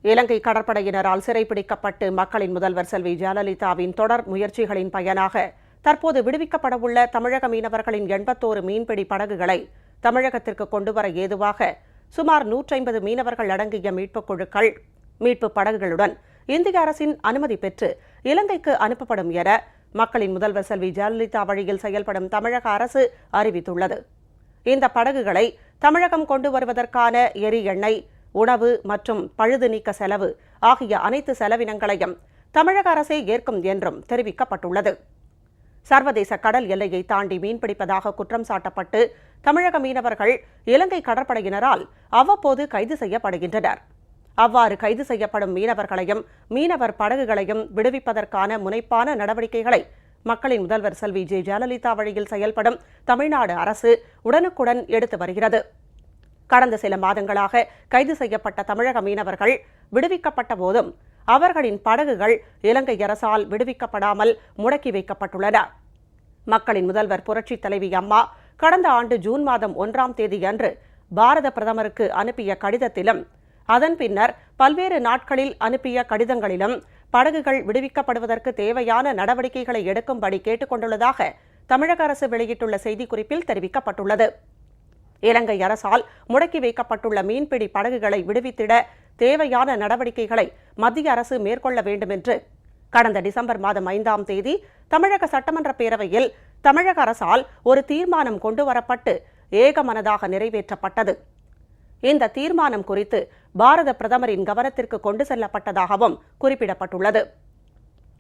இலங்கை கடற்படையினரால் சிறைப்பிடிக்கப்பட்டு மக்களின் முதல்வர் செல்வி ஜெயலலிதாவின் தொடர் முயற்சிகளின் பயனாக தற்போது விடுவிக்கப்படவுள்ள தமிழக மீனவர்களின் 81 மீன்பிடி படகுகளை தமிழகத்திற்கு கொண்டுவர ஏதுவாக சுமார் 150 மீனவர்கள் அடங்கிய மீட்புக் குழுக்கள் மீட்புப் படகுகளுடன் இந்திய அரசின் அனுமதி பெற்று இலங்கைக்கு அனுப்பப்படும் என மக்களின் முதல்வர் செல்வி ஜெயலலிதா வழியில் செயல்படும் தமிழக அரசு அறிவித்துள்ளது. இந்த படகுகளை தமிழகம் கொண்டு வருவதற்கான எரி எண்ணெய், உணவு மற்றும் பழுது நீக்க செலவு ஆகிய அனைத்து செலவினங்களையும் தமிழக அரசே ஏற்கும் என்றும் தெரிவிக்கப்பட்டுள்ளது. சர்வதேச கடல் எல்லையை தாண்டி மீன்பிடிப்பதாக குற்றம் சாட்டப்பட்டு தமிழக மீனவர்கள் இலங்கை கடற்படையினரால் அவ்வப்போது கைது செய்யப்படுகின்றனர். அவ்வாறு கைது செய்யப்படும் மீனவர்களையும் மீனவர் படகுகளையும் விடுவிப்பதற்கான முனைப்பான நடவடிக்கைகளை மக்களின் முதல்வர் செல்வி ஜெயலலிதா வழியில் செயல்படும் தமிழ்நாடு அரசு உடனுக்குடன் எடுத்து வருகிறது. கடந்த சில மாதங்களாக கைது செய்யப்பட்ட தமிழக மீனவர்கள் விடுவிக்கப்பட்ட போதும் அவர்களின் படகுகள் இலங்கை அரசால் விடுவிக்கப்படாமல் முடக்கி வைக்கப்பட்டுள்ளன. மக்களின் முதல்வர் புரட்சித் தலைவி அம்மா கடந்த ஆண்டு ஜூன் மாதம் 1ஆம் தேதியன்று பாரத பிரதமருக்கு அனுப்பிய கடிதத்திலும் அதன் பின்னர் பல்வேறு நாட்களில் அனுப்பிய கடிதங்களிலும் படகுகள் விடுவிக்கப்படுவதற்கு தேவையான நடவடிக்கைகளை எடுக்கும்படி கேட்டுக் கொண்டுள்ளதாக தமிழக அரசு வெளியிட்டுள்ள செய்திக்குறிப்பில் தெரிவிக்கப்பட்டுள்ளது. இலங்கை அரசால் முடக்கி வைக்கப்பட்டுள்ள மீன்பிடி படகுகளை விடுவித்திட தேவையான நடவடிக்கைகளை மத்திய அரசு மேற்கொள்ள வேண்டும் என்று கடந்த டிசம்பர் மாதம் 5ஆம் தேதி தமிழக சட்டமன்ற பேரவையில் தமிழக அரசால் ஒரு தீர்மானம் கொண்டுவரப்பட்டு ஏகமனதாக நிறைவேற்றப்பட்டது. இந்த தீர்மானம் குறித்து பாரத பிரதமரின் கவனத்திற்கு கொண்டு செல்லப்பட்டதாகவும் குறிப்பிடப்பட்டுள்ளது.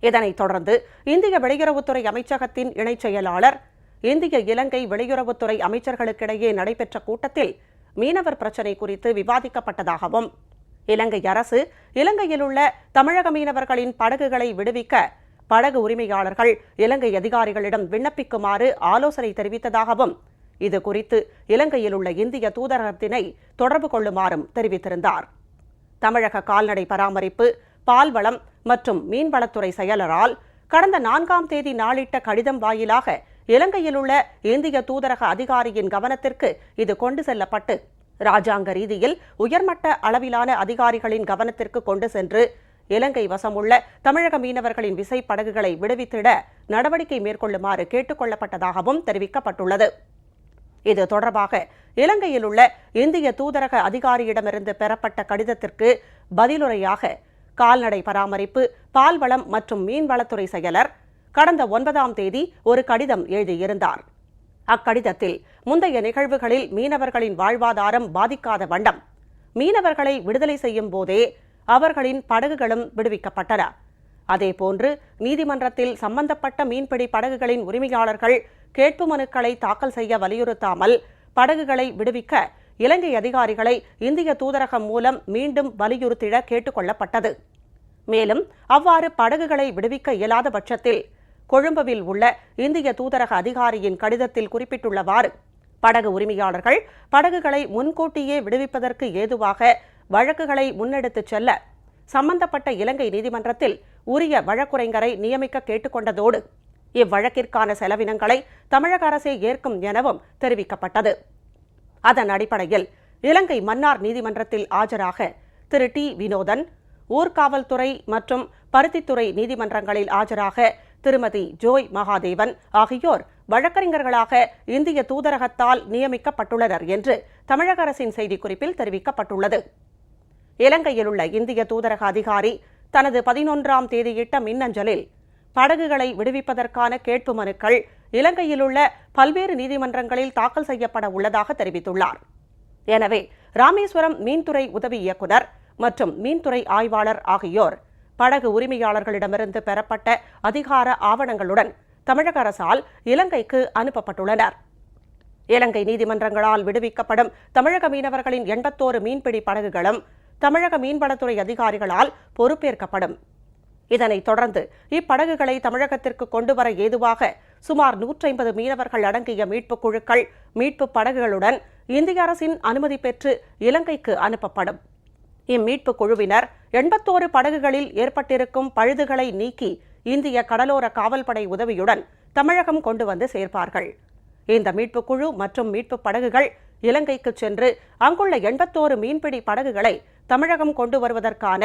இதனைத் தொடர்ந்து இந்திய வெளியுறவுத்துறை அமைச்சகத்தின் இணைச் செயலாளர், இந்திய இலங்கை வெளியுறவுத்துறை அமைச்சர்களுக்கிடையே நடைபெற்ற கூட்டத்தில் மீனவர் பிரச்சினை குறித்து விவாதிக்கப்பட்டதாகவும் இலங்கை அரசு இலங்கையில் உள்ள தமிழக மீனவர்களின் படகுகளை விடுவிக்க படகு உரிமையாளர்கள் இலங்கை அதிகாரிகளிடம் விண்ணப்பிக்குமாறு ஆலோசனை தெரிவித்ததாகவும் இது குறித்து இலங்கையில் உள்ள இந்திய தூதரகத்தினை தொடர்பு கொள்ளுமாறும் தெரிவித்திருந்தார். தமிழக கால்நடை பராமரிப்பு, பால்வளம் மற்றும் மீன்வளத்துறை செயலரால் கடந்த 4ஆம் தேதி நாளிட்ட கடிதம் வாயிலாக இலங்கையில் உள்ள இந்திய தூதரக அதிகாரியின் கவனத்திற்கு இது கொண்டு செல்லப்பட்டு ராஜாங்க ரீதியில் உயர்மட்ட அளவிலான அதிகாரிகளின் கவனத்திற்கு கொண்டு சென்று இலங்கை வசமுள்ள தமிழக மீனவர்களின் விசைப்படகுகளை விடுவித்திட நடவடிக்கை மேற்கொள்ளுமாறு கேட்டுக் கொள்ளப்பட்டதாகவும் தெரிவிக்கப்பட்டுள்ளது. இது தொடர்பாக இலங்கையில் உள்ள இந்திய தூதரக அதிகாரியிடமிருந்து பெறப்பட்ட கடிதத்திற்கு பதிலுரையாக கால்நடை பராமரிப்பு, பால்வளம் மற்றும் மீன்வளத்துறை செயலர் கடந்த 9ஆம் தேதி ஒரு கடிதம் எழுதியிருந்தார். அக்கடிதத்தில் முந்தைய நிகழ்வுகளில் மீனவர்களின் வாழ்வாதாரம் பாதிக்காத வண்ணம் மீனவர்களை விடுதலை செய்யும் போதே அவர்களின் படகுகளும் விடுவிக்கப்பட்டன. அதேபோன்று நீதிமன்றத்தில் சம்பந்தப்பட்ட மீன்பிடி படகுகளின் உரிமையாளர்கள் கேட்பு மனுக்களை தாக்கல் செய்ய வலியுறுத்தாமல் படகுகளை விடுவிக்க இலங்கை அதிகாரிகளை இந்திய தூதரகம் மூலம் மீண்டும் வலியுறுத்திட கேட்டுக் கொள்ளப்பட்டது. மேலும் அவ்வாறு படகுகளை விடுவிக்க இயலாத பட்சத்தில் கொழும்புவில் உள்ள இந்திய தூதரக அதிகாரியின் கடிதத்தில் குறிப்பிட்டுள்ளவாறு படகு உரிமையாளர்கள் படகுகளை முன்கூட்டியே விடுவிப்பதற்கு ஏதுவாக வழக்குகளை முன்னெடுத்துச் செல்ல சம்பந்தப்பட்ட இலங்கை நீதிமன்றத்தில் உரிய வழக்குரைஞரை நியமிக்க கேட்டுக்கொண்டதோடு இவ்வழக்கிற்கான செலவினங்களை தமிழக அரசே ஏற்கும் எனவும் தெரிவிக்கப்பட்டது. அதன் அடிப்படையில் இலங்கை மன்னார் நீதிமன்றத்தில் ஆஜராக திரு டி வினோதன், ஊர்காவல்துறை மற்றும் பருத்தித்துறை நீதிமன்றங்களில் ஆஜராக திருமதி ஜோய் மகாதேவன் ஆகியோர் வழக்கறிஞர்களாக இந்திய தூதரகத்தால் நியமிக்கப்பட்டுள்ளனர் என்று தமிழக அரசின் செய்திக்குறிப்பில் தெரிவிக்கப்பட்டுள்ளது. இலங்கையில் உள்ள இந்திய தூதரக அதிகாரி தனது 11ஆம் தேதியிட்ட மின்னஞ்சலில் படகுகளை விடுவிப்பதற்கான கேட்பு மனுக்கள் இலங்கையில் உள்ள பல்வேறு நீதிமன்றங்களில் தாக்கல் செய்யப்பட உள்ளதாக தெரிவித்துள்ளார். எனவே ராமேஸ்வரம் மீன்துறை உதவி இயக்குநர் மற்றும் மீன்துறை ஆய்வாளர் ஆகியோர் படகு உரிமையாளர்களிடமிருந்து பெறப்பட்ட அதிகார ஆவணங்களுடன் தமிழக அரசால் இலங்கைக்கு அனுப்பப்பட்டுள்ளனர். இலங்கை நீதிமன்றங்களால் விடுவிக்கப்படும் தமிழக மீனவர்களின் 81 மீன்பிடி படகுகளும் தமிழக மீன்வளத்துறை அதிகாரிகளால் பொறுப்பேற்கப்படும். இதனைத் தொடர்ந்து இப்படகுகளை தமிழகத்திற்கு கொண்டுவர ஏதுவாக சுமார் 150 மீனவர்கள் அடங்கிய மீட்புக் குழுக்கள் மீட்புப் படகுகளுடன் இந்திய அரசின் அனுமதி பெற்று இலங்கைக்கு அனுப்பப்படும். இம்மீட்புக் குழுவினர் 81 படகுகளில் ஏற்பட்டிருக்கும் பழுதுகளை நீக்கி இந்திய கடலோர காவல்படை உதவியுடன் தமிழகம் கொண்டு வந்து சேர்ப்பார்கள். இந்த மீட்புக் குழு மற்றும் மீட்புப் படகுகள் இலங்கைக்கு சென்று அங்குள்ள 81 மீன்பிடி படகுகளை தமிழகம் கொண்டு வருவதற்கான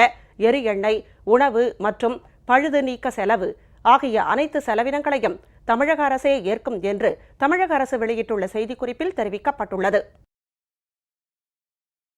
எரி எண்ணெய், உணவு மற்றும் பழுது நீக்க செலவு ஆகிய அனைத்து செலவினங்களையும் தமிழக அரசே ஏற்கும் என்று தமிழக அரசு வெளியிட்டுள்ள செய்திக்குறிப்பில் தெரிவிக்கப்பட்டுள்ளது.